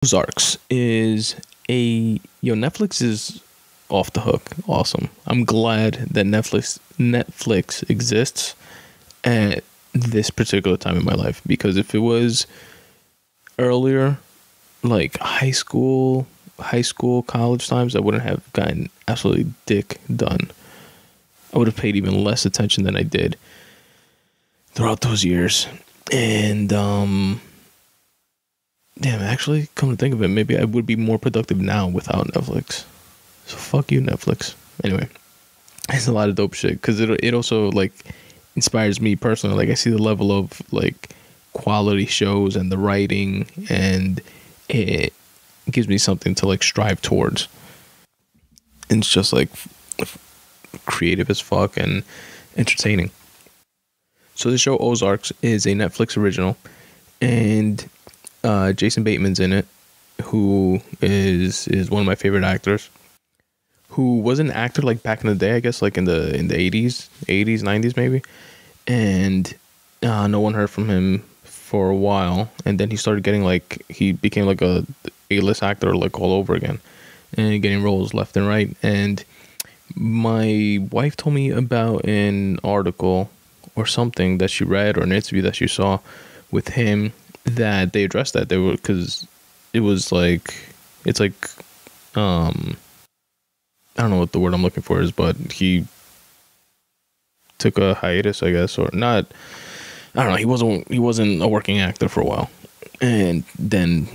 Ozarks is Netflix is off the hook. Awesome. I'm glad that Netflix exists at this particular time in my life, because if it was earlier, like high school, college times, I wouldn't have gotten absolutely dick done. I would have paid even less attention than I did throughout those years. And damn, actually, come to think of it, maybe I would be more productive now without Netflix. So fuck you, Netflix. Anyway, it's a lot of dope shit, because it also like inspires me personally. Like, I see the level of like quality shows and the writing, and it gives me something to like strive towards. And it's just like creative as fuck and entertaining. So the show Ozarks is a Netflix original, and Jason Bateman's in it, who is one of my favorite actors, who was an actor like back in the day, I guess, like in the 80s, 90s maybe. And no one heard from him for a while, and then he started getting like, he became like a A-list actor like all over again, and getting roles left and right. And my wife told me about an article or something that she read, or an interview that she saw with him, that they addressed that. They were, because it was like, it's like I don't know what the word I'm looking for is, but he took a hiatus, I guess, or not. I don't know. He wasn't a working actor for a while, and then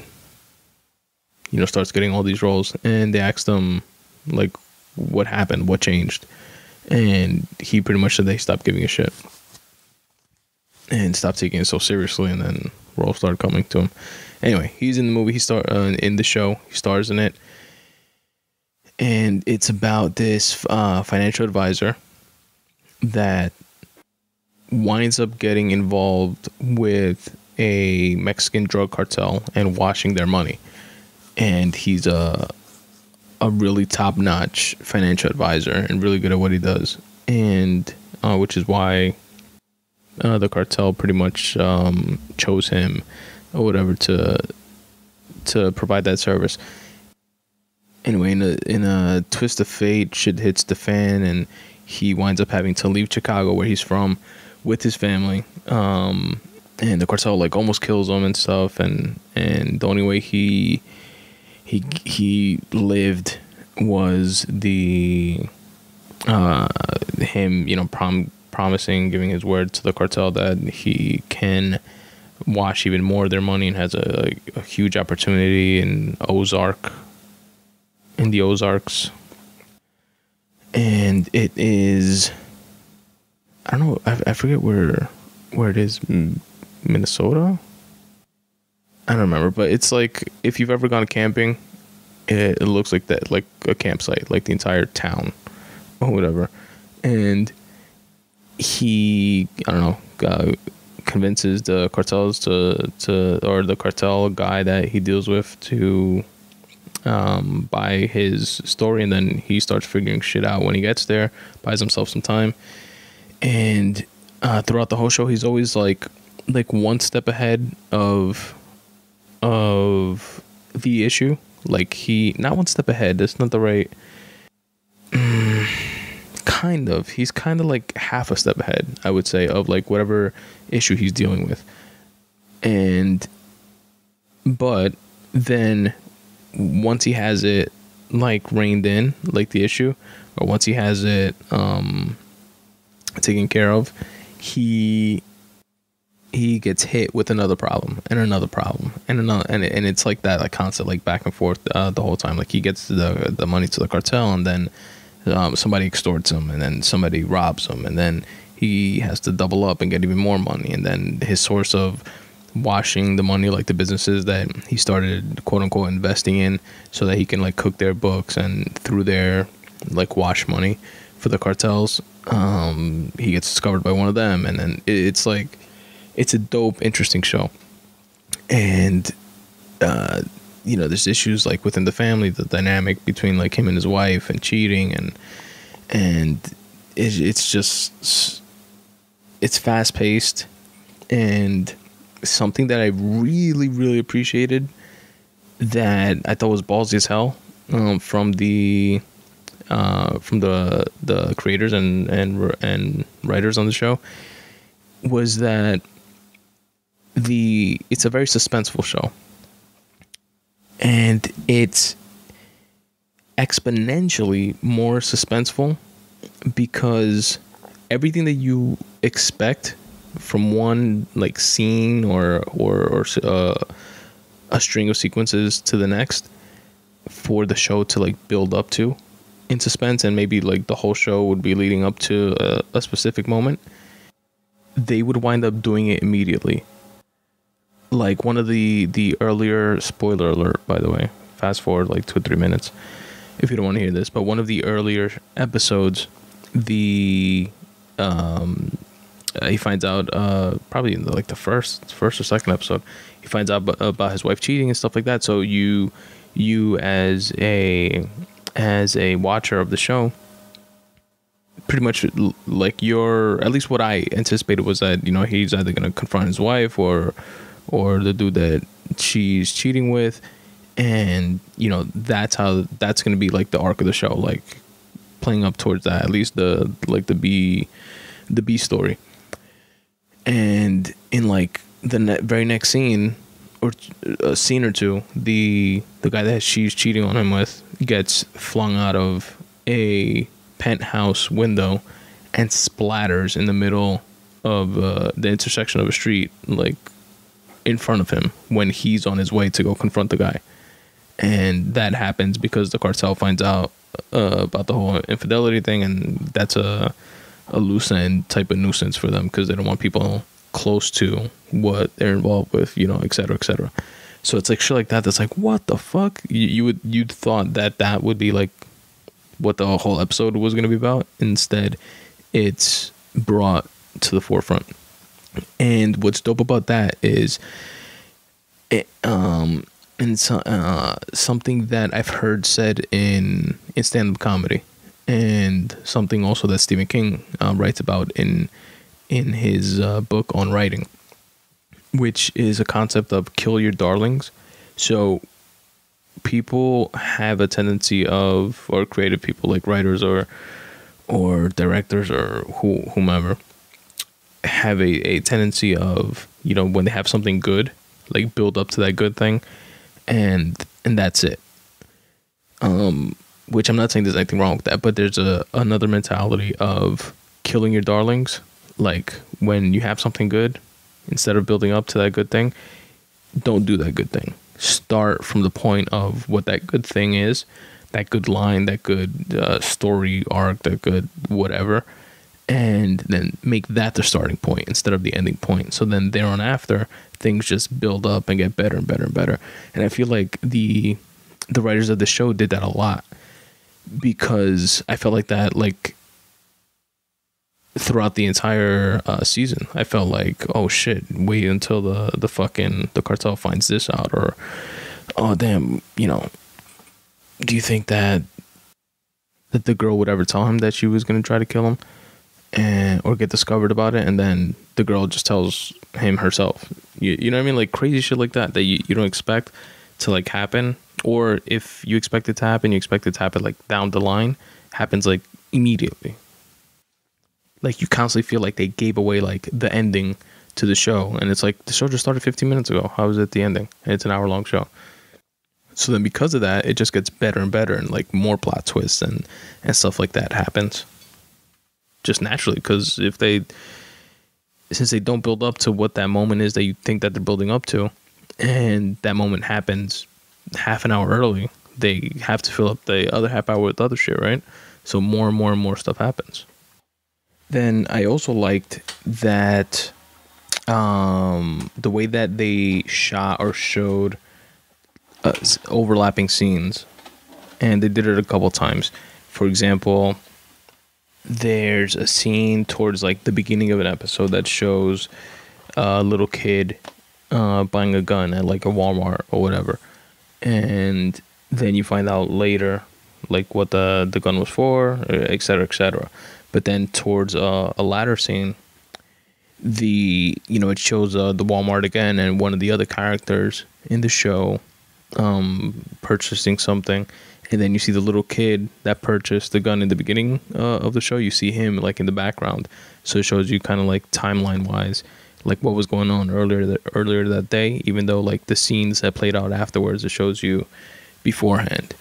starts getting all these roles. And they asked him like, what happened, what changed, and he pretty much said they stopped giving a shit and stopped taking it so seriously, and then roles started coming to him. Anyway, he's in the movie. In the show. He stars in it, and it's about this financial advisor that winds up getting involved with a Mexican drug cartel and washing their money. And he's a really top-notch financial advisor and really good at what he does, and which is why the cartel pretty much chose him or whatever to provide that service. Anyway, in a twist of fate, shit hits the fan, and he winds up having to leave Chicago, where he's from, with his family. And the cartel like almost kills him and stuff. And the only way he lived was him promising, giving his word to the cartel that he can wash even more of their money, and has a huge opportunity in the Ozarks. And it is, I don't know, I forget where it is, Minnesota? I don't remember, but it's like, if you've ever gone camping, it looks like that, like a campsite, like the entire town or whatever. And he, I don't know, convinces the cartels or the cartel guy that he deals with to buy his story, and then he starts figuring shit out when he gets there, buys himself some time. And throughout the whole show, he's always like one step ahead of the issue. Like, not one step ahead, that's not the right, he's kind of like half a step ahead, I would say, of like whatever issue he's dealing with. But then once he has it like reined in, like the issue, or once he has it taken care of, he gets hit with another problem and another problem and another, and it's like that, like constant, like back and forth the whole time. Like, he gets the money to the cartel, and then somebody extorts him, and then somebody robs him, and then he has to double up and get even more money. And then his source of washing the money, like the businesses that he started quote unquote investing in, so that he can like cook their books, and through their like wash money for the cartels, he gets discovered by one of them. And then it's like, it's a dope, interesting show. And there's issues like within the family, the dynamic between like him and his wife, and cheating, and it's just, it's fast paced. And something that I really, really appreciated that I thought was ballsy as hell, from the creators and writers on the show, was that it's a very suspenseful show, and it's exponentially more suspenseful because everything that you expect from one like scene or a string of sequences to the next, for the show to like build up to in suspense, and maybe like the whole show would be leading up to a specific moment, they would wind up doing it immediately. Like one of the earlier, spoiler alert by the way, fast forward like 2 or 3 minutes if you don't want to hear this, but one of the earlier episodes, he finds out, probably in like the first or second episode, he finds out about his wife cheating and stuff like that. So you as a watcher of the show, pretty much like at least what I anticipated was that, you know, he's either going to confront his wife or the dude that she's cheating with, and you know, that's going to be like the arc of the show, like playing up towards that, at least the B story. And in like the very next scene, or a scene or two, the guy that she's cheating on him with gets flung out of a penthouse window and splatters in the middle of the intersection of a street, like in front of him, when he's on his way to go confront the guy. And that happens because the cartel finds out about the whole infidelity thing, and that's a loose end type of nuisance for them, because they don't want people close to what they're involved with, you know, et cetera, et cetera. So it's like shit like that that's like, what the fuck? You'd thought that would be like what the whole episode was going to be about. Instead, it's brought to the forefront. And what's dope about that is something that I've heard said in stand-up comedy, and something also that Stephen King writes about in his book on writing, which is a concept of kill your darlings. So people have a tendency of, or creative people like writers or directors or whomever, have a tendency of, you know, when they have something good, like build up to that good thing, and that's it. Which I'm not saying there's anything wrong with that, but there's another mentality of killing your darlings. Like when you have something good, instead of building up to that good thing, don't do that good thing. Start from the point of what that good thing is, that good line, that good story arc, that good whatever, and then make that the starting point instead of the ending point. So then there on after, things just build up and get better and better and better. And I feel like the writers of the show did that a lot, because I felt like that, like throughout the entire season, I felt like, oh shit, wait until the cartel finds this out, or oh damn, you know, do you think that the girl would ever tell him that she was gonna try to kill him, or get discovered about it, and then the girl just tells him herself? You know what I mean? Like crazy shit like that you don't expect to like happen, or if you expect it to happen, you expect it to happen like down the line, happens like immediately. Like you constantly feel like they gave away like the ending to the show, and it's like the show just started 15 minutes ago. How is it the ending? And it's an hour-long show. So then because of that, it just gets better and better, and like more plot twists and stuff like that happens just naturally, because since they don't build up to what that moment is that you think that they're building up to, and that moment happens half an hour early, they have to fill up the other half hour with other shit, right? So more and more and more stuff happens. Then I also liked that the way that they shot or showed overlapping scenes, and they did it a couple times. For example, there's a scene towards like the beginning of an episode that shows a little kid buying a gun at like a Walmart or whatever, and then you find out later like what the gun was for, et cetera, et cetera. But then towards a latter scene, it shows the Walmart again, and one of the other characters in the show purchasing something, and then you see the little kid that purchased the gun in the beginning of the show. You see him like in the background, so it shows you kind of like timeline wise, like what was going on earlier that day. Even though like the scenes that played out afterwards, it shows you beforehand.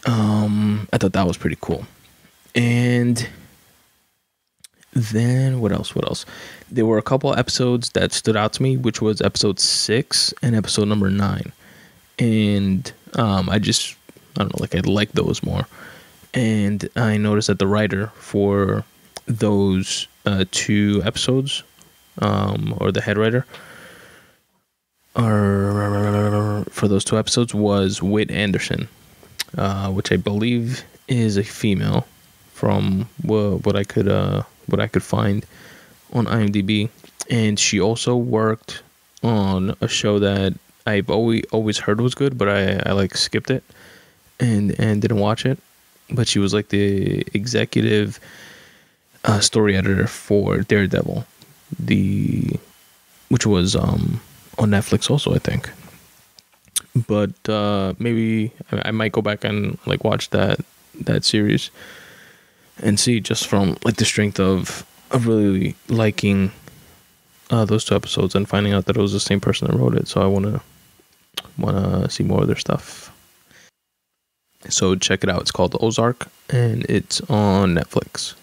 I thought that was pretty cool. And then what else? There were a couple episodes that stood out to me, which was episode 6 and episode number 9. And I don't know, like I like those more. And I noticed that the writer for those 2 episodes, or the head writer, for those 2 episodes was Whit Anderson, which I believe is a female, from what I could find on IMDb. And she also worked on a show that I've always heard was good, but I like skipped it and didn't watch it. But she was like the executive story editor for Daredevil, which was on Netflix also, I think. But maybe I might go back and like watch that series and see, just from like the strength of really liking those 2 episodes and finding out that it was the same person that wrote it. So I want to see more of their stuff. So check it out. It's called Ozark, and it's on Netflix.